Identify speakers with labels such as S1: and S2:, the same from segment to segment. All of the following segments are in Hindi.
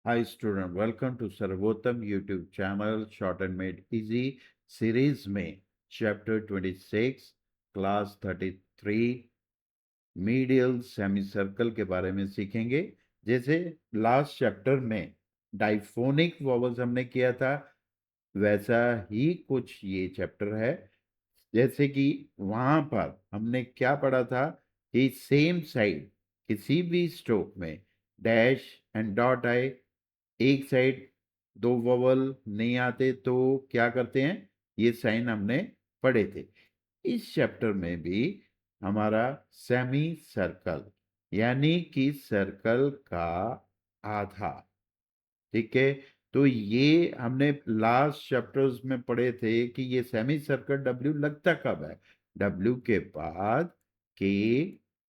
S1: Hi student, welcome to सर्वोत्तम YouTube channel short and made easy series में chapter 26 class 33 medial semi circle के बारे में सीखेंगे। जैसे लास्ट चैप्टर में डाइफोनिक वॉवल्स हमने किया था, वैसा ही कुछ ये चैप्टर है। जैसे कि वहां पर हमने क्या पढ़ा था कि सेम साइड किसी भी स्ट्रोक में डैश एंड डॉट आए, एक साइड दो वोवल नहीं आते तो क्या करते हैं, ये साइन हमने पढ़े थे। इस चैप्टर में भी हमारा सेमी सर्कल यानी कि सर्कल का आधा, ठीक है। तो ये हमने लास्ट चैप्टर्स में पढ़े थे कि ये सेमी सर्कल डब्ल्यू लगता कब है, डब्ल्यू के बाद के,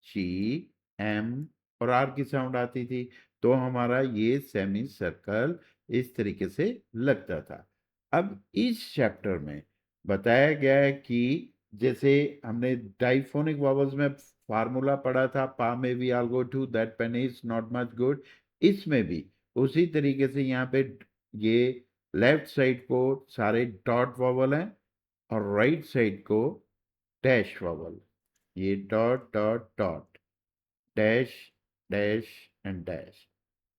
S1: सी, एम और आर की साउंड आती थी, तो हमारा ये सेमी सर्कल इस तरीके से लगता था। अब इस चैप्टर में बताया गया है कि जैसे हमने डाइफोनिक वॉवल्स में फार्मूला पढ़ा था, पा में we all go to that pen is not much good, इसमें भी उसी तरीके से यहाँ पे ये लेफ्ट साइड को सारे डॉट वॉवल हैं और राइट साइड को डैश वॉवल, ये dot dot dot, dash dash and dash.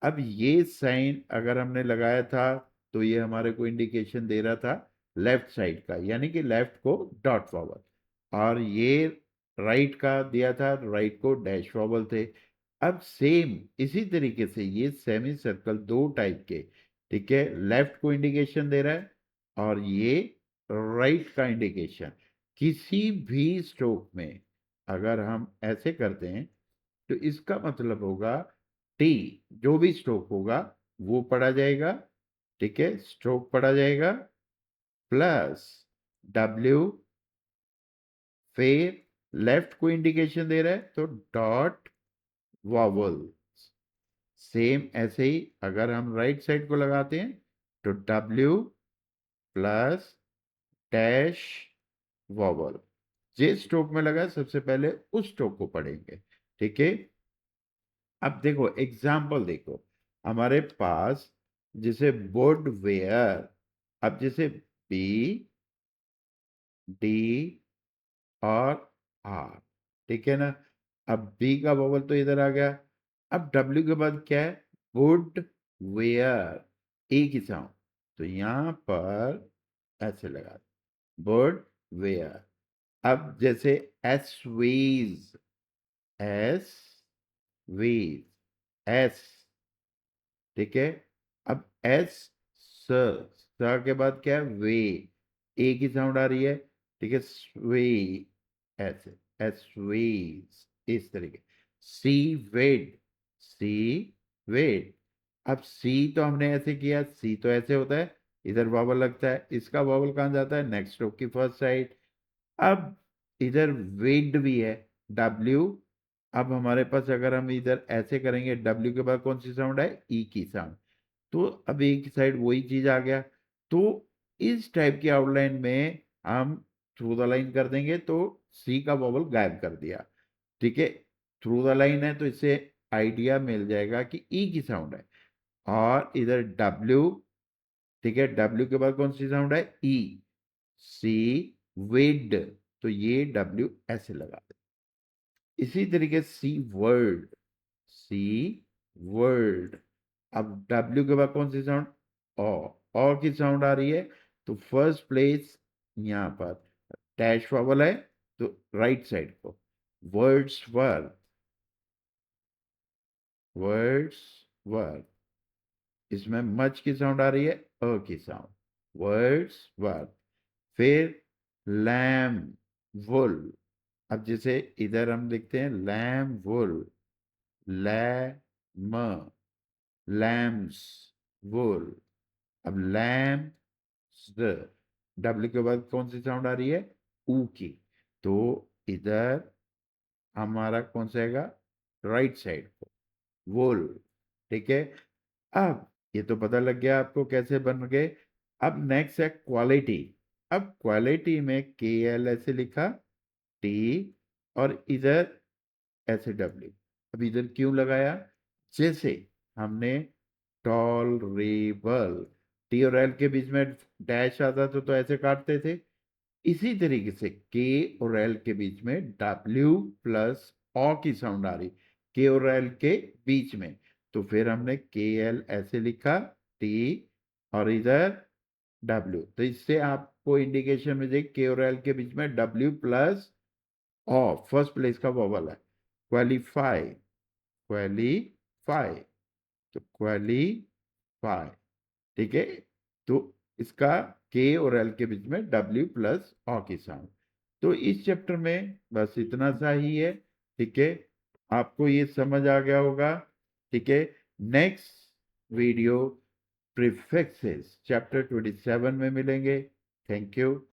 S1: अब ये साइन अगर हमने लगाया था तो ये हमारे को इंडिकेशन दे रहा था लेफ्ट साइड का, यानी कि लेफ्ट को डॉट वॉवल, और ये राइट का दिया था, राइट को डैश वॉवल थे। अब सेम इसी तरीके से ये सेमी सर्कल दो टाइप के, ठीक है, लेफ्ट को इंडिकेशन दे रहा है और ये राइट का इंडिकेशन। किसी भी स्ट्रोक में अगर हम ऐसे करते हैं तो इसका मतलब होगा टी, जो भी स्ट्रोक होगा वो पढ़ा जाएगा, ठीक है, स्ट्रोक पढ़ा जाएगा, प्लस डब्ल्यू, फिर लेफ्ट को इंडिकेशन दे रहा है तो डॉट वॉवल। सेम ऐसे ही अगर हम राइट साइड को लगाते हैं तो डब्ल्यू प्लस डैश वॉवल। जिस स्ट्रोक में लगा सबसे पहले उस स्ट्रोक को पढ़ेंगे, ठीक है। अब देखो एग्जाम्पल देखो, हमारे पास जैसे बोर्ड वेयर, अब जैसे बी, डी और आर, ठीक है ना। अब बी का वोवल तो इधर आ गया, अब डब्ल्यू के बाद क्या है, वुड वेयर, एक ही साउंड, तो यहां पर ऐसे लगा वुड वेयर। अब जैसे एस वीज, एस वीज, एस, ठीक है। अब एस स, स के बाद क्या है, वे, एक ही साउंड आ रही है, ठीक है, स्वे, ऐसे एस वेज, इस तरीके। सी वेड, सी वेड। अब सी तो हमने ऐसे किया, सी तो ऐसे होता है, इधर वावल लगता है, इसका वावल कहाँ जाता है, नेक्स्ट स्ट्रोक की फर्स्ट साइड। अब इधर वेड भी है, डब्ल्यू। अब हमारे पास अगर हम इधर ऐसे करेंगे, डब्ल्यू के बाद कौन सी साउंड है, ई की साउंड, तो अब एक साइड वही चीज आ गया। तो इस टाइप की आउटलाइन में हम थ्रू द लाइन कर देंगे तो सी का वॉवल गायब कर दिया, ठीक है। थ्रू द लाइन है तो इससे आइडिया मिल जाएगा कि ई की साउंड है। और इधर डब्ल्यू, ठीक है, डब्ल्यू के बाद कौन सी साउंड है, ई, सी विड, तो ये डब्ल्यू ऐसे लगा दे। इसी तरीके सी वर्ल्ड, सी वर्ल्ड। अब डब्ल्यू के बाद कौन सी साउंड, ओ की साउंड आ रही है, तो फर्स्ट प्लेस यहां पर डैश वॉवल है, तो राइट साइड को वर्ड्स वर्थ, वर्ड्स वर्थ, इसमें मच की साउंड आ रही है, अ की साउंड, वर्ड्स वर्थ। फिर लैम वुल, अब जैसे इधर हम लिखते हैं लैम वुल, लैम, लैम्स वुल। अब लैम्स, डब्ल्यू के बाद कौन सी साउंड आ रही है, ऊ की, तो इधर हमारा कौन सा आएगा, राइट साइड को वुल, ठीक है। अब ये तो पता लग गया आपको कैसे बन गए। अब नेक्स्ट है क्वालिटी। अब क्वालिटी में के एल ऐसे लिखा, टी, और इधर ऐसे डब्ल्यू। अब इधर क्यों लगाया, जैसे हमने टॉलरेबल। टी और एल के बीच में डैश आता था तो ऐसे काटते थे। इसी तरीके से के और एल के बीच में डब्ल्यू प्लस ओ की साउंड आ रही, के और एल के बीच में, तो फिर हमने के एल ऐसे लिखा, टी और इधर डब्ल्यू, तो इससे आपको इंडिकेशन में देख के और एल के बीच में W plus O first place का वोवल है। क्वालिफाई, क्वालिफाई, तो क्वालिफाई, ठीक है। तो इसका के और एल के बीच में डब्ल्यू प्लस ओ की साउंड। तो इस चैप्टर में बस इतना सा ही है, ठीक है। आपको ये समझ आ गया होगा, ठीक है। नेक्स्ट वीडियो प्रीफिक्सेस चैप्टर 27 में मिलेंगे। Thank you.